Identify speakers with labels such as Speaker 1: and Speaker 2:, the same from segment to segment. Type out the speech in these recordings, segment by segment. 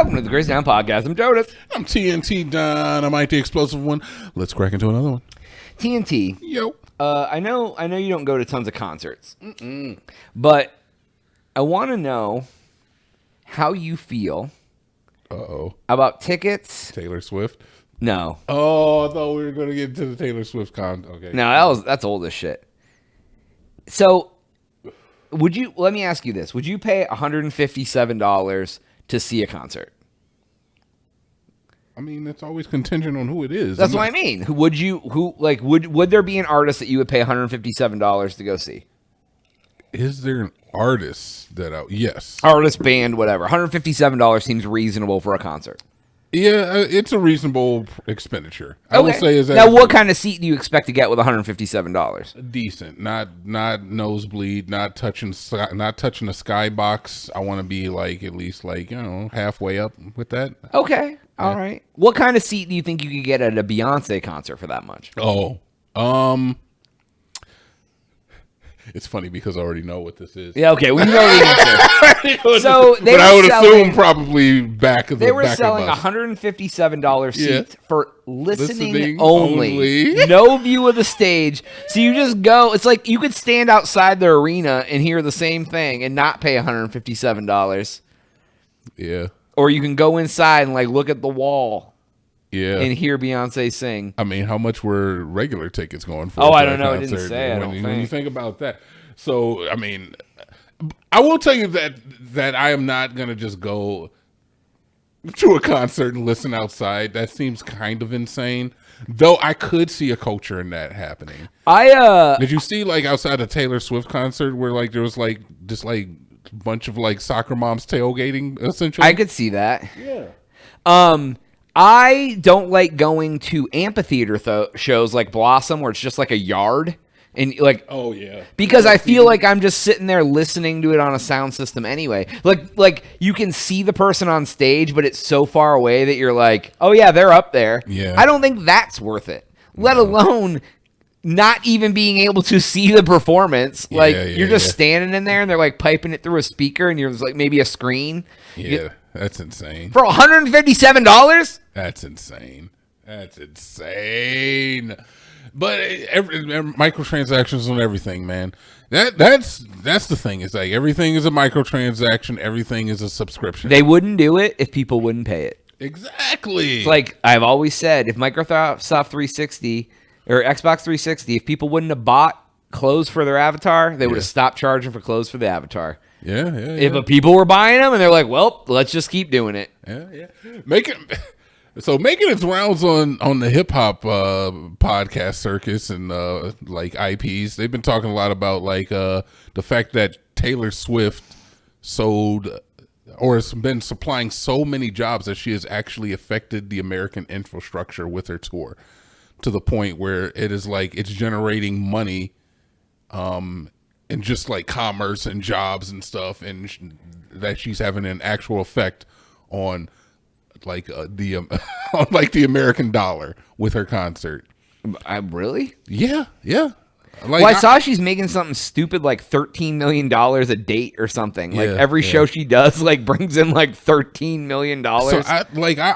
Speaker 1: Welcome to the Crazy Town Podcast. I'm Jonas.
Speaker 2: I'm TNT Dynamite, the explosive one. Let's crack into another one.
Speaker 1: TNT.
Speaker 2: Yo.
Speaker 1: I know you don't go to tons of concerts, but I want to know how you feel about tickets.
Speaker 2: Taylor Swift.
Speaker 1: No.
Speaker 2: Oh, I thought we were going to get to the Taylor Swift Okay.
Speaker 1: No, that's old as shit. So, let me ask you this. Would you pay $157 to see a concert?
Speaker 2: I mean, it's always contingent on who it is.
Speaker 1: That's what I mean. Would there be an artist that you would pay $157 to go see?
Speaker 2: Is there an artist that yes.
Speaker 1: Artist, band, whatever. $157 seems reasonable for a concert.
Speaker 2: Yeah, it's a reasonable expenditure. I would say is that
Speaker 1: now. What kind of seat do you expect to get with $157?
Speaker 2: Decent, not nosebleed, not touching a skybox. I want to be like at least halfway up with that.
Speaker 1: Okay, all right. What kind of seat do you think you could get at a Beyonce concert for that much?
Speaker 2: It's funny because I already know what this is.
Speaker 1: Yeah, okay, we know the answer. So
Speaker 2: but I would assume probably back of the
Speaker 1: They were selling $157 seats for listening only. No view of the stage. So you just go. It's like you could stand outside the arena and hear the same thing and not pay $157.
Speaker 2: Yeah.
Speaker 1: Or you can go inside and look at the wall.
Speaker 2: Yeah.
Speaker 1: And hear Beyonce sing.
Speaker 2: I mean, how much were regular tickets going for?
Speaker 1: Oh, I don't know. It didn't say.
Speaker 2: When you think about that. So, I mean, I will tell you that I am not going to just go to a concert and listen outside. That seems kind of insane. Though I could see a culture in that happening.
Speaker 1: Did
Speaker 2: you see outside a Taylor Swift concert where there was this bunch of soccer moms tailgating essentially?
Speaker 1: I could see that. Yeah. I don't like going to amphitheater shows like Blossom where it's just a yard and
Speaker 2: oh yeah,
Speaker 1: because I feel like I'm just sitting there listening to it on a sound system anyway. Like you can see the person on stage, but it's so far away that you're like, oh yeah, they're up there.
Speaker 2: Yeah,
Speaker 1: I don't think that's worth it. Let alone not even being able to see the performance. You're just standing in there and they're piping it through a speaker and you're just maybe a screen.
Speaker 2: Yeah. That's insane.
Speaker 1: For $157?
Speaker 2: That's insane. But microtransactions on everything, man. That's the thing. It's everything is a microtransaction. Everything is a subscription.
Speaker 1: They wouldn't do it if people wouldn't pay it.
Speaker 2: Exactly.
Speaker 1: It's I've always said, if Microsoft 360 or Xbox 360, if people wouldn't have bought clothes for their avatar, they would have stopped charging for clothes for the avatar.
Speaker 2: Yeah.
Speaker 1: If people were buying them and they're like, well, let's just keep doing it.
Speaker 2: Yeah. Making its rounds on the hip hop podcast circus and IPs. They've been talking a lot about the fact that Taylor Swift sold or has been supplying so many jobs that she has actually affected the American infrastructure with her tour to the point where it is it's generating money and just commerce and jobs and stuff, and that she's having an actual effect on the American dollar with her concert.
Speaker 1: Really?
Speaker 2: Yeah.
Speaker 1: I saw she's making something stupid $13 million a date or something. Every show she does brings in $13 million.
Speaker 2: So I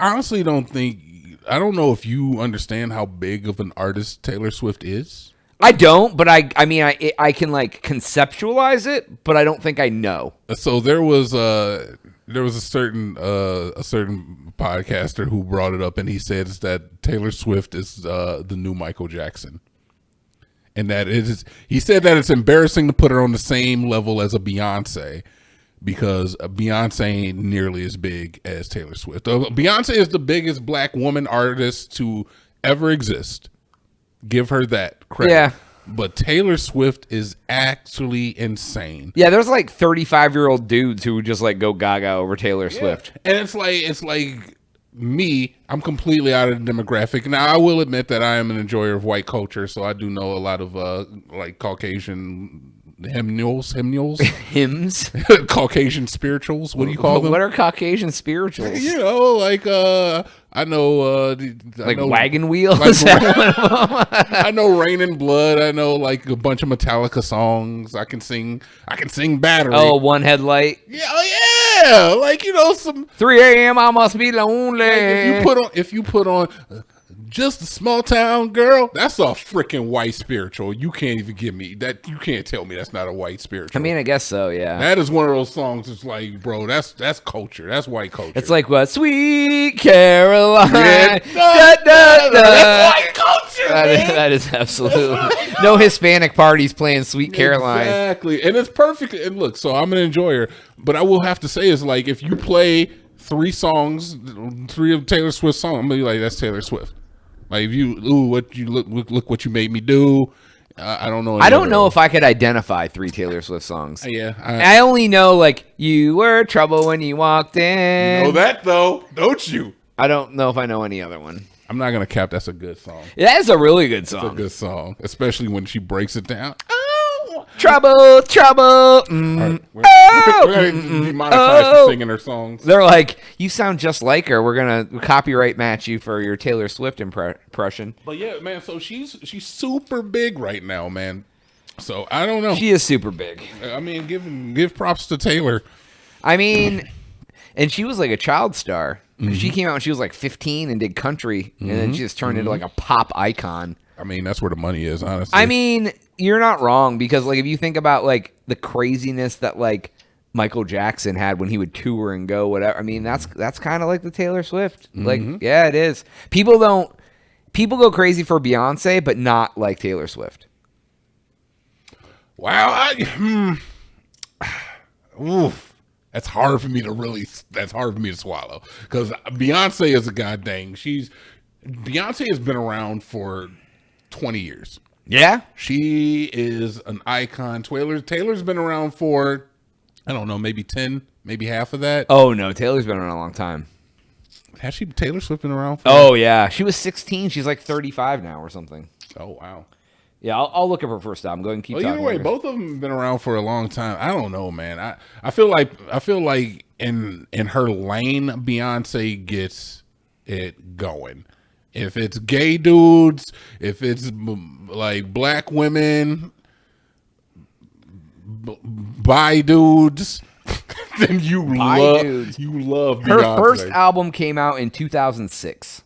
Speaker 2: honestly don't know if you understand how big of an artist Taylor Swift is.
Speaker 1: I don't, but I mean I can conceptualize it, but I don't think I know.
Speaker 2: So there was a certain podcaster who brought it up, and he says that Taylor Swift is the new Michael Jackson, and that he said that it's embarrassing to put her on the same level as a Beyonce because Beyonce ain't nearly as big as Taylor Swift. Beyonce is the biggest black woman artist to ever exist. Give her that credit.
Speaker 1: Yeah.
Speaker 2: But Taylor Swift is actually insane.
Speaker 1: Yeah, there's 35-year-old dudes who just go gaga over Taylor Swift.
Speaker 2: And it's like me, I'm completely out of the demographic. Now, I will admit that I am an enjoyer of white culture, so I do know a lot of Caucasian hymns, Caucasian spirituals. What do you call them?
Speaker 1: What are Caucasian spirituals?
Speaker 2: I know,
Speaker 1: Wagon Wheel. Is that one of them?
Speaker 2: I know Rain and Blood. I know a bunch of Metallica songs. I can sing Battery.
Speaker 1: Oh, One Headlight.
Speaker 2: Yeah. Oh Yeah, like some
Speaker 1: 3 a.m. I must be lonely.
Speaker 2: Like if you put on Just a Small Town Girl, that's a freaking white spiritual. You can't even give me that. You can't tell me that's not a white spiritual.
Speaker 1: I mean, I guess so. Yeah,
Speaker 2: that is one of those songs. It's like, bro, that's culture. That's white culture.
Speaker 1: It's like what? Sweet Caroline.
Speaker 2: Yeah.
Speaker 1: That's
Speaker 2: white culture.
Speaker 1: That is absolutely no Hispanic parties playing Sweet Caroline.
Speaker 2: Exactly, and it's perfect. And look, so I'm an enjoyer, but I will have to say is like if you play 3 of Taylor Swift's songs, I'm gonna be like, that's Taylor Swift. Like if you look what you made me do. I don't know.
Speaker 1: I don't know if I could identify 3 Taylor Swift songs.
Speaker 2: Yeah,
Speaker 1: I only know like You Were Trouble When You Walked In.
Speaker 2: You know that though, don't you?
Speaker 1: I don't know if I know any other one.
Speaker 2: I'm not gonna cap. That's a good song.
Speaker 1: That is a really good song.
Speaker 2: It's a good song, especially when she breaks it down.
Speaker 1: Trouble.
Speaker 2: Right, we're gonna demonetize for singing her songs.
Speaker 1: They're like, you sound just like her. We're gonna copyright match you for your Taylor Swift impression.
Speaker 2: But yeah, man. So she's super big right now, man. So I don't know.
Speaker 1: She is super big.
Speaker 2: I mean, give props to Taylor.
Speaker 1: I mean, and she was like a child star. Mm-hmm. She came out when she was like 15 and did country, and then she just turned into like a pop icon.
Speaker 2: I mean, that's where the money is, honestly.
Speaker 1: I mean, you're not wrong because like if you think about like the craziness that like Michael Jackson had when he would tour and go whatever. I mean, that's kind of like the Taylor Swift. Mm-hmm. Like, yeah, it is. People go crazy for Beyonce, but not like Taylor Swift.
Speaker 2: Wow, oof. That's hard for me to swallow because Beyonce is a goddamn. Beyonce has been around for 20 years.
Speaker 1: Yeah,
Speaker 2: she is an icon. Taylor's been around for, I don't know, maybe 10, maybe half of that.
Speaker 1: Oh no, Taylor's been around a long time.
Speaker 2: Has Taylor Swift been around for?
Speaker 1: Oh yeah, she was 16. She's like 35 now or something.
Speaker 2: Oh wow.
Speaker 1: Yeah, I'll look up her first album. Go ahead and keep talking.
Speaker 2: Either way, both of them have been around for a long time. I don't know, man. I feel like in her lane, Beyonce gets it going. If it's gay dudes, if it's like black women, bi dudes, then you love Beyonce.
Speaker 1: Her first album came out in 2006.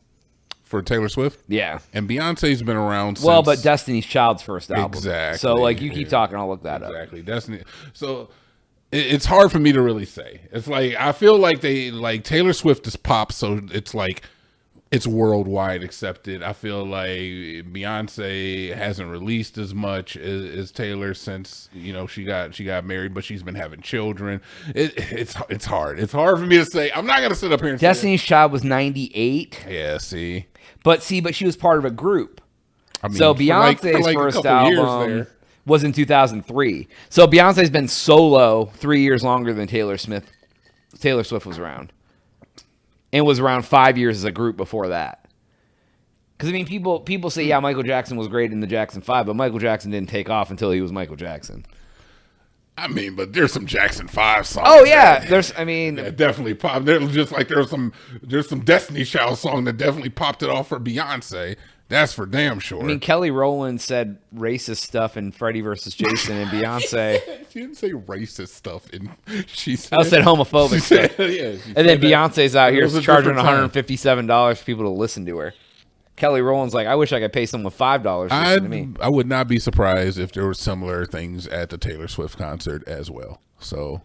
Speaker 2: For Taylor Swift?
Speaker 1: Yeah.
Speaker 2: And Beyonce's been around since...
Speaker 1: Well, but Destiny's Child's first album.
Speaker 2: Exactly.
Speaker 1: So, like, you keep talking, I'll look that up.
Speaker 2: Exactly. Destiny. So, it's hard for me to really say. It's like, I feel like Taylor Swift is pop, so it's like, it's worldwide accepted. I feel like Beyonce hasn't released as much as Taylor since, she got married, but she's been having children. It's hard. It's hard for me to say. I'm not going to sit up here and say
Speaker 1: Destiny's Child was 98.
Speaker 2: Yeah, see.
Speaker 1: But she was part of a group. I mean, so Beyonce's first album was in 2003. So Beyonce's been solo 3 years longer than Taylor Swift was around. And was around 5 years as a group before that. Because, I mean, people say, yeah, Michael Jackson was great in the Jackson 5, but Michael Jackson didn't take off until he was Michael Jackson.
Speaker 2: I mean, but there's some Jackson 5 songs.
Speaker 1: Oh, yeah.
Speaker 2: That definitely popped. There's just like there's some Destiny Child song that definitely popped it off for Beyonce. That's for damn sure.
Speaker 1: I mean, Kelly Rowland said racist stuff in Freddie vs. Jason, and Beyonce.
Speaker 2: She didn't say racist stuff. She said
Speaker 1: homophobic stuff. And then Beyonce's out here charging $157 for people to listen to her. Kelly Rowland's like, I wish I could pay someone $5 to listen to me.
Speaker 2: I would not be surprised if there were similar things at the Taylor Swift concert as well. So,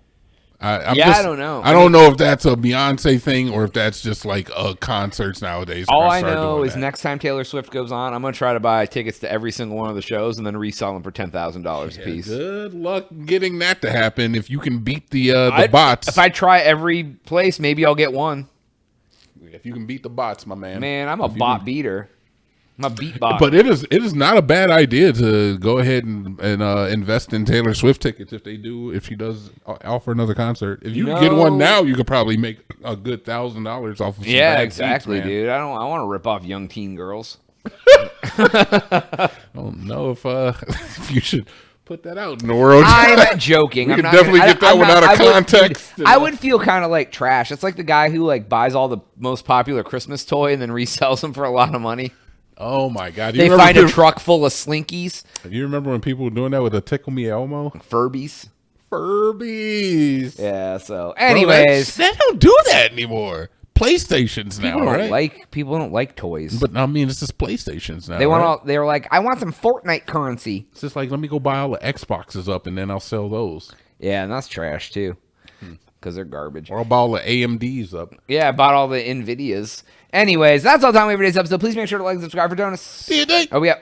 Speaker 2: I don't know. I don't know if that's a Beyonce thing or if that's just like concerts nowadays.
Speaker 1: All I know is next time Taylor Swift goes on, I'm going to try to buy tickets to every single one of the shows and then resell them for $10,000 a piece.
Speaker 2: Good luck getting that to happen if you can beat the bots.
Speaker 1: If I try every place, maybe I'll get one.
Speaker 2: If you can beat the bots, my man.
Speaker 1: Man, I'm a bot beater. I'm a beat bot.
Speaker 2: But it is not a bad idea to go ahead and invest in Taylor Swift tickets if she does offer another concert. If you get one now, you could probably make a good $1,000 off of some
Speaker 1: exactly,
Speaker 2: seats,
Speaker 1: dude. I want to rip off young teen girls.
Speaker 2: I don't know if you should put that out in the world.
Speaker 1: I'm joking.
Speaker 2: We can definitely get that one out of context.
Speaker 1: I would feel kind of like trash. It's like the guy who like buys all the most popular Christmas toy and then resells them for a lot of money.
Speaker 2: Oh my God!
Speaker 1: They find a truck full of Slinkies.
Speaker 2: Do you remember when people were doing that with a Tickle Me Elmo?
Speaker 1: Furbies.
Speaker 2: Furbies.
Speaker 1: Yeah. So, anyways,
Speaker 2: they don't do that anymore. PlayStations now, right?
Speaker 1: People don't like toys.
Speaker 2: But I mean, it's just PlayStations now.
Speaker 1: They were like, I want some Fortnite currency.
Speaker 2: It's just like, let me go buy all the Xboxes up and then I'll sell those.
Speaker 1: Yeah, and that's trash too, because they're garbage.
Speaker 2: Or I'll buy all the AMDs up.
Speaker 1: Yeah, I bought all the Nvidias. Anyways, that's all the time we have for today's episode. Please make sure to like and subscribe for Jonas.
Speaker 2: See you, Dave.
Speaker 1: Oh, yeah.